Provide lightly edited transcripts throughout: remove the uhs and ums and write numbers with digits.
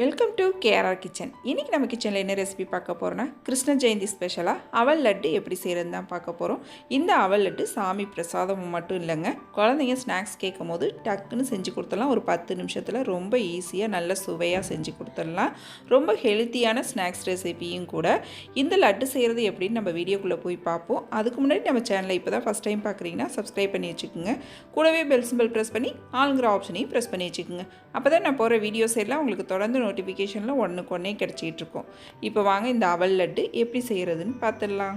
Welcome to KRR kitchen. இன்றைக்கி நம்ம கிச்சனில் என்ன ரெசிபி பார்க்க போகிறோன்னா, கிருஷ்ண ஜெயந்தி ஸ்பெஷலாக அவல் லட்டு எப்படி செய்கிறது தான் பார்க்க போகிறோம். இந்த அவல் லட்டு சாமி பிரசாதம் மட்டும் இல்லைங்க, குழந்தைங்க ஸ்நாக்ஸ் கேட்கும் போது டக்குன்னு செஞ்சு கொடுத்துடலாம். ஒரு 10 நிமிஷத்தில் ரொம்ப ஈஸியாக நல்ல சுவையாக செஞ்சு கொடுத்துடலாம். ரொம்ப ஹெல்த்தியான ஸ்நாக்ஸ் ரெசிபியும் கூட. இந்த லட்டு செய்கிறது எப்படின்னு நம்ம வீடியோக்குள்ளே போய் பார்ப்போம். அதுக்கு முன்னாடி நம்ம சேனலை இப்போ தான் ஃபஸ்ட் டைம் பார்க்குறீங்கன்னா சப்ஸ்கிரைப் பண்ணி வச்சுக்கோங்க. கூடவே பெல் சிம்பிள் ப்ரெஸ் பண்ணி ஆளுங்கிற ஆப்ஷனையும் ப்ரெஸ் பண்ணி வச்சுக்கோங்க. அப்போ தான் நான் போகிற வீடியோஸ் எல்லாம் உங்களுக்கு தொடர்ந்து நோட்டிஃபிகேஷனில் ஒன்றுக்கு ஒன்றே கிடச்சிட்டு இருக்கும். இப்போ வாங்க இந்த அவல் லட்டு எப்படி செய்கிறதுன்னு பார்த்துடலாம்.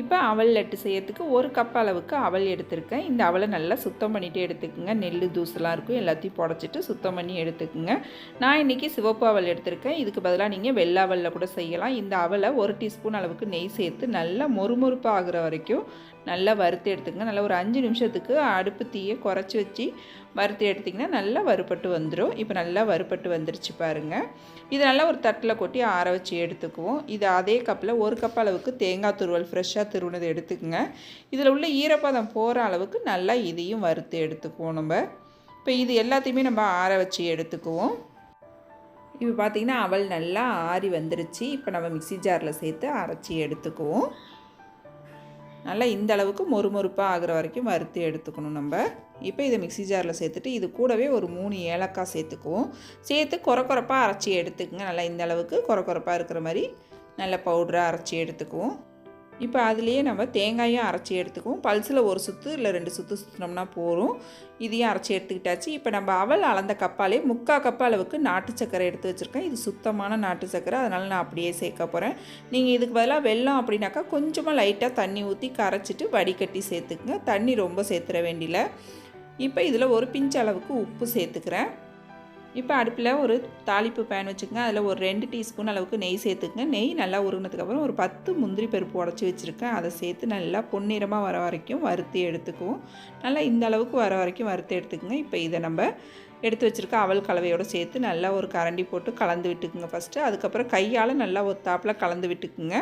இப்போ அவல் லட்டு செய்யறதுக்கு 1 கப் அளவுக்கு அவல் எடுத்துருக்கேன். இந்த அவலை நல்லா சுத்தம் பண்ணிவிட்டு எடுத்துக்கோங்க. நெல் தூசுலாம் இருக்கும், எல்லாத்தையும் புடச்சிட்டு சுத்தம் பண்ணி எடுத்துக்கோங்க. நான் இன்றைக்கி சிவப்பு அவல் எடுத்திருக்கேன். இதுக்கு பதிலாக நீங்கள் வெள்ளை அவலில் கூட செய்யலாம். இந்த அவலை 1 டீஸ்பூன் அளவுக்கு நெய் சேர்த்து நல்லா மொறுமொறுப்பு ஆகிற வரைக்கும் நல்லா வறுத்து எடுத்துக்கங்க. நல்லா ஒரு 5 நிமிஷத்துக்கு அடுப்பு தீயை குறைச்சி வச்சு வறுத்து எடுத்திங்கன்னா நல்லா வறுபட்டு வந்துடும். இப்போ நல்லா வறுபட்டு வந்துருச்சு பாருங்கள். இது நல்லா ஒரு தட்டில் கொட்டி ஆற வச்சு எடுத்துக்குவோம். இது அதே கப்பில் 1 கப் அளவுக்கு தேங்காய் துருவல் ஃப்ரெஷ்ஷாக துருவினதை எடுத்துக்கோங்க. இதில் உள்ள ஈரப்பதம் போகிற அளவுக்கு நல்லா இதையும் வறுத்து எடுத்துக்குவோம். நம்ம இப்போ இது எல்லாத்தையுமே நம்ம ஆற வச்சு எடுத்துக்குவோம். இப்போ பார்த்திங்கன்னா அவல் நல்லா ஆறி வந்துருச்சு. இப்போ நம்ம மிக்ஸி ஜாரில் சேர்த்து அரைச்சி எடுத்துக்குவோம். நல்லா இந்த அளவுக்கு மொறுமொறுப்பாக ஆகிற வரைக்கும் வறுத்து எடுத்துக்கணும் நம்ம. இப்போ இதை மிக்ஸி ஜாரில் சேர்த்துட்டு இது கூடவே ஒரு 3 ஏலக்காய் சேர்த்துக்குவோம். சேர்த்து கொரப்பாக அரைச்சி எடுத்துக்குங்க. நல்லா இந்த அளவுக்கு கொரப்பாக இருக்கிற மாதிரி நல்ல பவுடராக அரைச்சி எடுத்துக்குவோம். இப்போ அதுலேயே நம்ம தேங்காயும் அரைச்சி எடுத்துக்குவோம். பல்ஸில் 1 சுற்று இல்லை 2 சுற்று சுற்றினோம்னா போகும். இதையும் அரைச்சி எடுத்துக்கிட்டாச்சு. இப்போ நம்ம அவல் அளந்த கப்பாலே 3/4 கப் அளவுக்கு நாட்டு சர்க்கரை எடுத்து வச்சுருக்கேன். இது சுத்தமான நாட்டு சர்க்கரை, அதனால் நான் அப்படியே சேர்க்க போகிறேன். நீங்கள் இதுக்கு பதிலாக வெல்லம் அப்படின்னாக்கா கொஞ்சமாக லைட்டாக தண்ணி ஊற்றி கரைச்சிட்டு வடிகட்டி சேர்த்துக்குங்க. தண்ணி ரொம்ப சேர்த்துற வேண்டியில்ல. இப்போ இதில் ஒரு பிஞ்ச் அளவுக்கு உப்பு சேர்த்துக்கிறேன். இப்போ அடுப்பில் ஒரு தாளிப்பு பேன் வச்சுக்கோங்க. அதில் ஒரு 2 டீஸ்பூன் அளவுக்கு நெய் சேர்த்துக்குங்க. நெய் நல்லா உருகினதுக்கப்புறம் ஒரு 10 முந்திரி பருப்பு உடச்சி வச்சுருக்கேன். அதை சேர்த்து நல்லா பொன்னிறமாக வர வரைக்கும் வறுத்து எடுத்துக்குவோம். நல்லா இந்த அளவுக்கு வர வரைக்கும் வறுத்து எடுத்துக்குங்க. இப்போ இதை நம்ம எடுத்து வச்சுருக்க அவல் கலவையோடு சேர்த்து நல்லா ஒரு கரண்டி போட்டு கலந்து விட்டுக்குங்க ஃபஸ்ட்டு. அதுக்கப்புறம் கையால் நல்லா ஒத்தாப்பில் கலந்து விட்டுக்குங்க.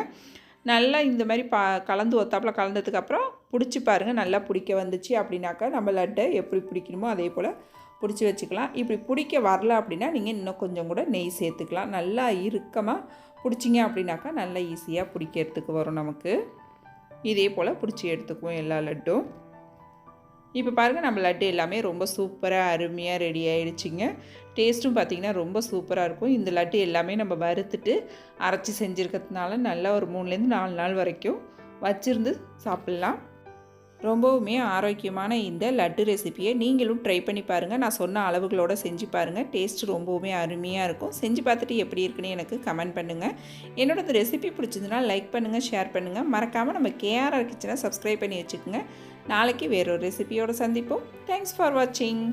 நல்லா இந்த மாதிரி கலந்து ஒத்தாப்பில் கலந்ததுக்கப்புறம் பிடிச்சி பாருங்கள். நல்லா பிடிக்க வந்துச்சு அப்படின்னாக்கா நம்ம லட்டை எப்படி பிடிக்கணுமோ அதே போல் பிடிச்சி வச்சுக்கலாம். இப்படி பிடிக்க வரல அப்படின்னா நீங்கள் இன்னும் கொஞ்சம் கூட நெய் சேர்த்துக்கலாம். நல்லா இறுக்கமாக பிடிச்சிங்க அப்படின்னாக்கா நல்லா ஈஸியாக பிடிக்கிறதுக்கு வரும் நமக்கு. இதே போல் பிடிச்சி எடுத்துக்குவோம் எல்லா லட்டும். இப்போ பாருங்கள், நம்ம லட்டு எல்லாமே ரொம்ப சூப்பராக அருமையாக ரெடி ஆகிடுச்சிங்க. டேஸ்ட்டும் பார்த்திங்கன்னா ரொம்ப சூப்பராக இருக்கும். இந்த லட்டு எல்லாமே நம்ம வறுத்துட்டு அரைச்சி செஞ்சுருக்கிறதுனால நல்லா ஒரு 3லேருந்து 4 நாள் வரைக்கும் வச்சுருந்து சாப்பிட்லாம். ரொம்பவுமே ஆரோக்கியமான இந்த லட்டு ரெசிப்பியை நீங்களும் ட்ரை பண்ணி பாருங்கள். நான் சொன்ன அளவுகளோடு செஞ்சு பாருங்கள். டேஸ்ட் ரொம்பவுமே அருமையாக இருக்கும். செஞ்சு பார்த்துட்டு எப்படி இருக்குன்னு எனக்கு கமெண்ட் பண்ணுங்கள். என்னோடய ரெசிபி பிடிச்சிருந்துன்னா லைக் பண்ணுங்கள், ஷேர் பண்ணுங்கள். மறக்காமல் நம்ம கேஆர்ஆர் கிச்சனை சப்ஸ்கிரைப் பண்ணி வச்சுக்கோங்க. நாளைக்கு வேறொரு ரெசிபியோடு சந்திப்போம். தேங்க்ஸ் ஃபார் வாட்சிங்.